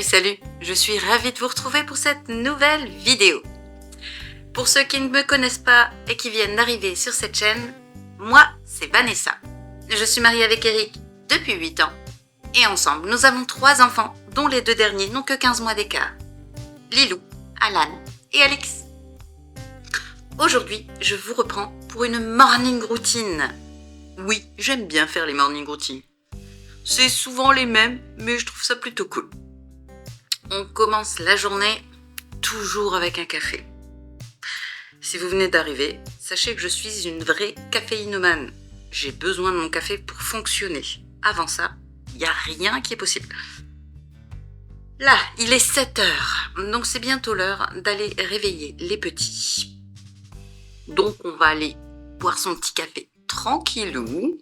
Salut, je suis ravie de vous retrouver pour cette nouvelle vidéo. Pour ceux qui ne me connaissent pas et qui viennent d'arriver sur cette chaîne, moi c'est Vanessa. Je suis mariée avec Eric depuis 8 ans et ensemble nous avons 3 enfants dont les 2 derniers n'ont que 15 mois d'écart. Lilou, Alan et Alex. Aujourd'hui, je vous reprends pour une morning routine. Oui, j'aime bien faire les morning routines. C'est souvent les mêmes, mais je trouve ça plutôt cool. On commence la journée toujours avec un café. Si vous venez d'arriver, sachez que je suis une vraie caféinomane. J'ai besoin de mon café pour fonctionner. Avant ça, il n'y a rien qui est possible. Là, il est 7 heures, donc c'est bientôt l'heure d'aller réveiller les petits. Donc on va aller boire son petit café tranquillou.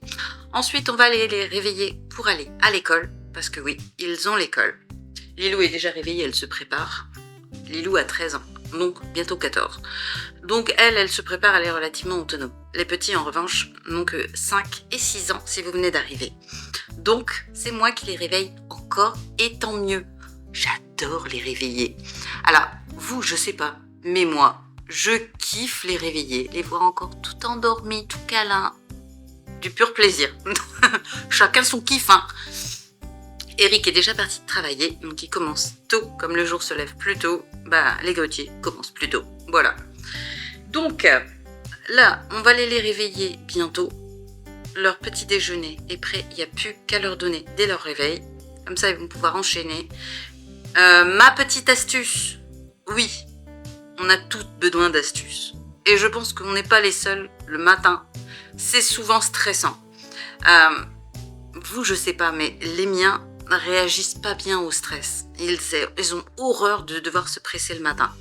Ensuite, on va aller les réveiller pour aller à l'école, parce que oui, ils ont l'école. Lilou est déjà réveillée, elle se prépare. Lilou a 13 ans, donc bientôt 14. Donc elle se prépare, elle est relativement autonome. Les petits, en revanche, n'ont que 5 et 6 ans si vous venez d'arriver. Donc, c'est moi qui les réveille encore, et tant mieux. J'adore les réveiller. Alors, vous, je sais pas, mais moi, je kiffe les réveiller, les voir encore tout endormis, tout câlins. Du pur plaisir. Chacun son kiff, hein. Eric est déjà parti de travailler, donc il commence tôt. Comme le jour se lève plus tôt, les grutiers commencent plus tôt. Voilà. Donc, là, on va aller les réveiller bientôt. Leur petit déjeuner est prêt, il n'y a plus qu'à leur donner dès leur réveil. Comme ça, ils vont pouvoir enchaîner. Ma petite astuce, oui, on a toutes besoin d'astuces. Et je pense qu'on n'est pas les seuls le matin. C'est souvent stressant. Vous, je sais pas, mais les miens réagissent pas bien au stress. Ils ont horreur de devoir se presser le matin.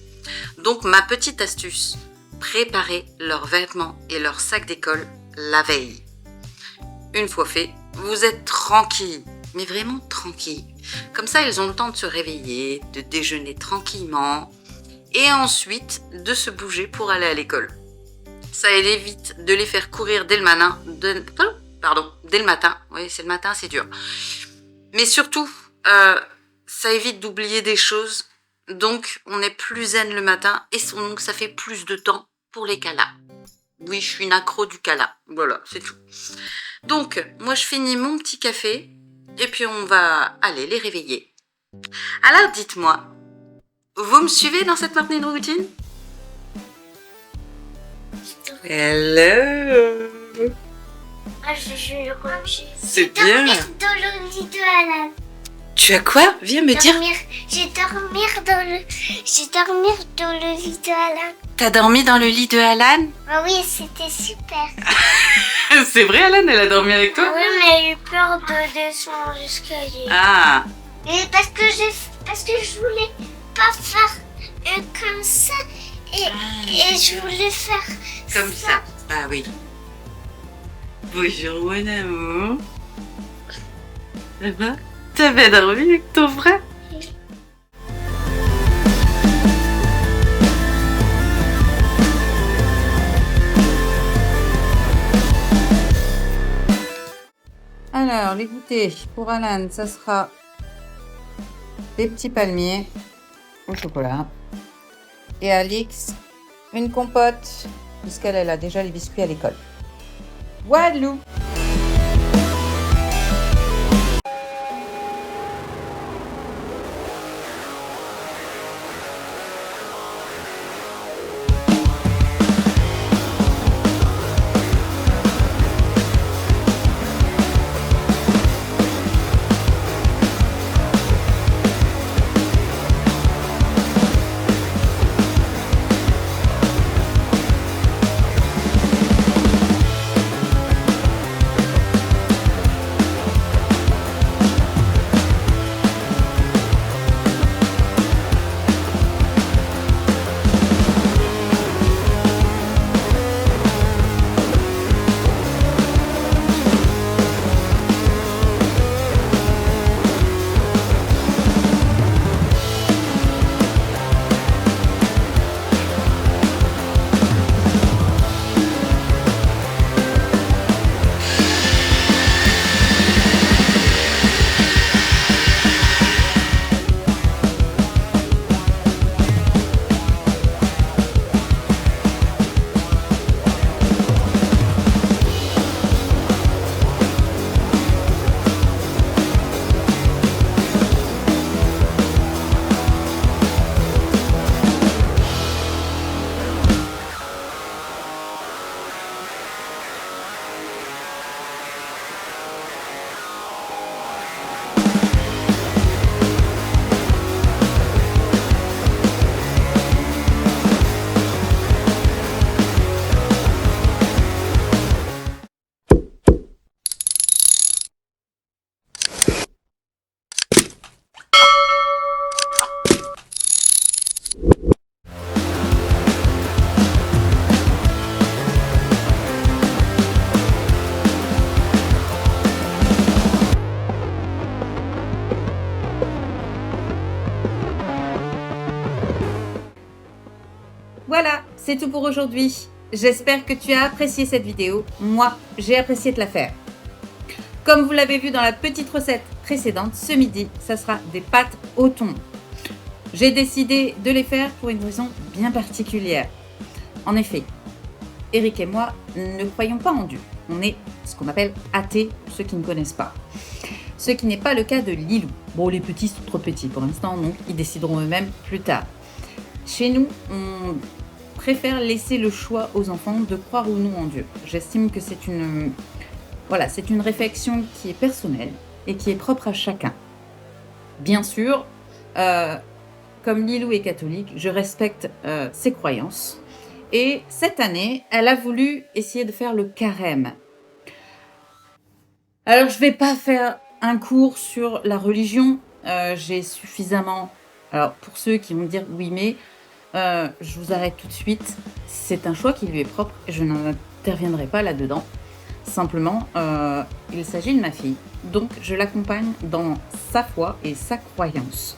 Donc, ma petite astuce, préparez leurs vêtements et leur sac d'école la veille. Une fois fait, vous êtes tranquille, mais vraiment tranquille. Comme ça, ils ont le temps de se réveiller, de déjeuner tranquillement et ensuite de se bouger pour aller à l'école. Ça évite de les faire courir dès le matin. Dès le matin. Oui, c'est le matin, c'est dur. Mais surtout, ça évite d'oublier des choses. Donc, on est plus zen le matin et donc ça fait plus de temps pour les câlins. Oui, je suis une accro du câlin. Voilà, c'est tout. Donc, moi, je finis mon petit café et puis on va aller les réveiller. Alors, dites-moi, vous me suivez dans cette morning routine? Hello. C'est bien. Dormir dans le lit de Alan. Tu as quoi? Viens me dire. J'ai dormi dans le lit de Alan. T'as dormi dans le lit de Alan? Ah oui, c'était super. C'est vrai, Alan, elle a dormi avec toi? Oui, mais j'ai eu peur de descendre l'escalier. Ah. Et parce que je voulais pas faire comme ça et je voulais faire Comme ça. Ah oui. Bonjour mon amour. Ça va? T'as bien dormi avec ton frère? Alors, les goûters pour Alan, ça sera des petits palmiers au chocolat. Et Alix, une compote, puisqu'elle a déjà les biscuits à l'école. Guadeloupe. c'est tout pour aujourd'hui. J'espère que tu as apprécié cette vidéo. Moi, j'ai apprécié de la faire. Comme vous l'avez vu dans la petite recette précédente, ce midi, ça sera des pâtes au thon. J'ai décidé de les faire pour une raison bien particulière. En effet, Eric et moi ne croyons pas en Dieu. On est ce qu'on appelle athées, pour ceux qui ne connaissent pas. Ce qui n'est pas le cas de Lilou. Bon, les petits sont trop petits pour l'instant, donc ils décideront eux-mêmes plus tard. Chez nous, on préfère laisser le choix aux enfants de croire ou non en Dieu. J'estime que c'est une réflexion qui est personnelle et qui est propre à chacun. Bien sûr, comme Lilou est catholique, je respecte ses croyances. Et cette année, elle a voulu essayer de faire le carême. Alors, je ne vais pas faire un cours sur la religion. J'ai suffisamment... Alors, pour ceux qui vont dire oui, mais je vous arrête tout de suite. C'est un choix qui lui est propre et je n'interviendrai pas là-dedans. Simplement, il s'agit de ma fille. Donc, je l'accompagne dans sa foi et sa croyance.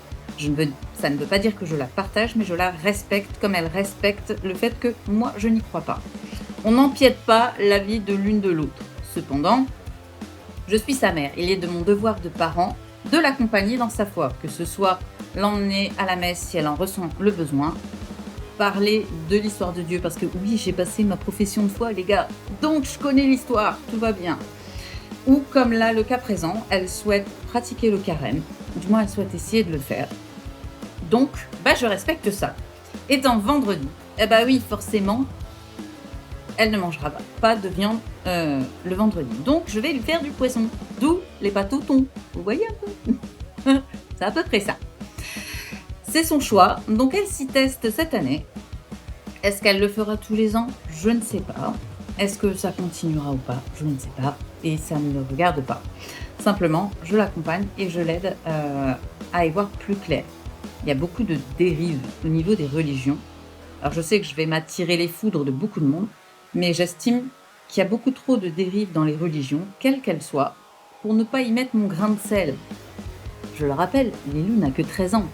Ça ne veut pas dire que je la partage, mais je la respecte comme elle respecte le fait que moi, je n'y crois pas. On n'empiète pas la vie de l'une de l'autre. Cependant, je suis sa mère. Il est de mon devoir de parent de l'accompagner dans sa foi, que ce soit l'emmener à la messe si elle en ressent le besoin, parler de l'histoire de Dieu, parce que oui, j'ai passé ma profession de foi, les gars, donc je connais l'histoire, tout va bien. Ou comme là, le cas présent, elle souhaite pratiquer le carême, du moins elle souhaite essayer de le faire. Donc, je respecte ça. Étant vendredi, oui, forcément, elle ne mangera pas de viande le vendredi. Donc, je vais lui faire du poisson. D'où les pâtes au thon. Vous voyez un peu? C'est à peu près ça. C'est son choix. Donc, elle s'y teste cette année. Est-ce qu'elle le fera tous les ans? Je ne sais pas. Est-ce que ça continuera ou pas? Je ne sais pas. Et ça ne me regarde pas. Simplement, je l'accompagne et je l'aide à y voir plus clair. Il y a beaucoup de dérives au niveau des religions. Alors, je sais que je vais m'attirer les foudres de beaucoup de monde, mais j'estime qu'il y a beaucoup trop de dérives dans les religions, quelles qu'elles soient, pour ne pas y mettre mon grain de sel. Je le rappelle, Lilou n'a que 13 ans.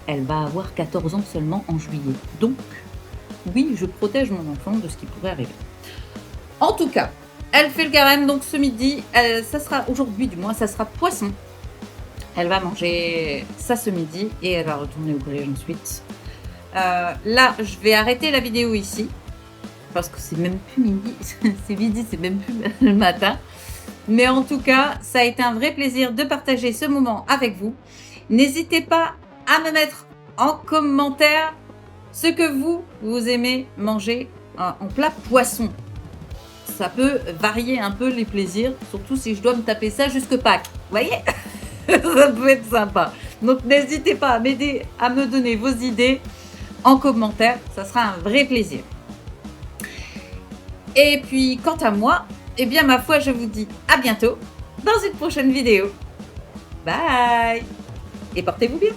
Elle va avoir 14 ans seulement en juillet. Donc, oui, je protège mon enfant de ce qui pourrait arriver. En tout cas, elle fait le carême, donc ce midi, ça sera aujourd'hui du moins, ça sera poisson. Elle va manger ça ce midi et elle va retourner au collège ensuite. Là, je vais arrêter la vidéo ici. Parce que c'est même plus midi, c'est midi, c'est même plus le matin. Mais en tout cas, ça a été un vrai plaisir de partager ce moment avec vous. N'hésitez pas à me mettre en commentaire ce que vous aimez manger en plat poisson. Ça peut varier un peu les plaisirs, surtout si je dois me taper ça jusque Pâques. Vous voyez? Ça peut être sympa. Donc n'hésitez pas à m'aider à me donner vos idées en commentaire, ça sera un vrai plaisir. Et puis quant à moi, ma foi, je vous dis à bientôt dans une prochaine vidéo. Bye! Et portez-vous bien!